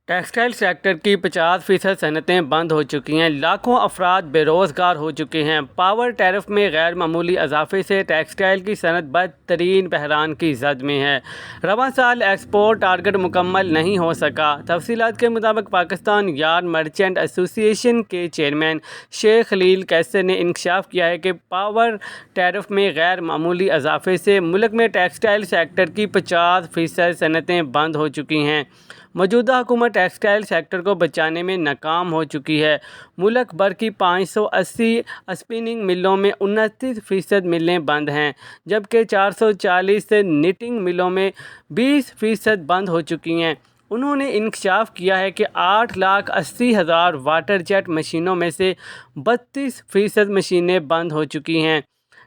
Textile sector کی 50% صنعتیں بند ہو چکی ہیں، لاکھوں افراد بے روزگار ہو چکے ہیں۔ پاور ٹیرف میں غیر معمولی اضافے سے ٹیکسٹائل کی صنعت بدترین بحران کی زد میں ہے۔ رواں سال ایکسپورٹ ٹارگٹ مکمل نہیں ہو سکا۔ تفصیلات کے مطابق پاکستان یارن مرچنٹ ایسوسی ایشن کے چیئرمین شیخ خلیل قیصر نے انکشاف کیا ہے کہ پاور ٹیرف میں غیر معمولی اضافے سے ملک میں ٹیکسٹائل سیکٹر کی 50% صنعتیں بند ہو چکی ہیں۔ موجودہ حکومت ٹیکسٹائل سیکٹر کو بچانے میں ناکام ہو چکی ہے۔ ملک بھر کی 580 اسپننگ ملوں میں 29% ملیں بند ہیں، جبکہ 440 نٹنگ ملوں میں 20% بند ہو چکی ہیں۔ انہوں نے انکشاف کیا ہے کہ 8,80,000 واٹر جیٹ مشینوں میں سے 32% مشینیں بند ہو چکی ہیں۔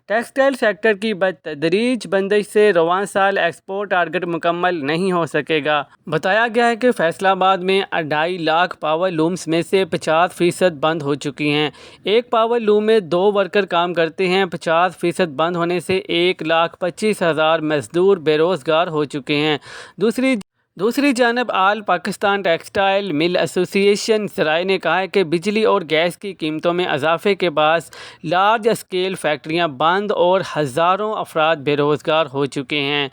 ٹیکسٹائل سیکٹر کی بتدریج بندش سے رواں سال ایکسپورٹ ٹارگٹ مکمل نہیں ہو سکے گا۔ بتایا گیا ہے کہ فیصل آباد میں 2.5 لاکھ پاور لومز میں سے 50% بند ہو چکی ہیں۔ ایک پاور لوم میں 2 ورکر کام کرتے ہیں۔ 50% بند ہونے سے 1,25,000 مزدور بے روزگار ہو چکے ہیں۔ دوسری جانب آل پاکستان ٹیکسٹائل مل ایسوسی ایشن زرائع نے کہا ہے کہ بجلی اور گیس کی قیمتوں میں اضافے کے باعث لارج اسکیل فیکٹریاں بند اور ہزاروں افراد بے روزگار ہو چکے ہیں۔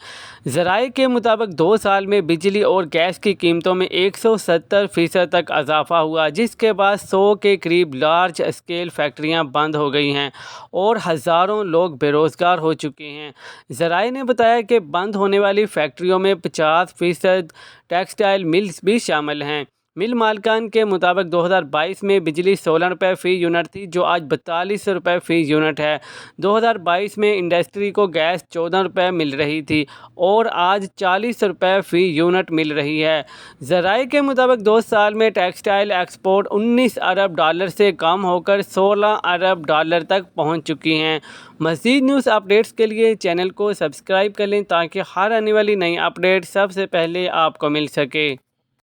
ذرائع کے مطابق 2 سال میں بجلی اور گیس کی قیمتوں میں 170% تک اضافہ ہوا، جس کے بعد 100 کے قریب لارج اسکیل فیکٹریاں بند ہو گئی ہیں اور ہزاروں لوگ بے روزگار ہو چکے ہیں۔ ذرائع نے بتایا کہ بند ہونے والی فیکٹریوں میں 50% ٹیکسٹائل ملز بھی شامل ہیں۔ مل مالکان کے مطابق 2022 میں بجلی 16 روپے فی یونٹ تھی، جو آج 42 روپے فی یونٹ ہے۔ 2022 میں انڈسٹری کو گیس 14 روپے مل رہی تھی اور آج 40 روپے فی یونٹ مل رہی ہے۔ ذرائع کے مطابق 2 سال میں ٹیکسٹائل ایکسپورٹ 19 ارب ڈالر سے کم ہو کر 16 ارب ڈالر تک پہنچ چکی ہیں۔ مزید نیوز اپڈیٹس کے لیے چینل کو سبسکرائب کر لیں تاکہ ہر آنے والی نئی اپڈیٹ سب سے پہلے آپ کو مل سکے۔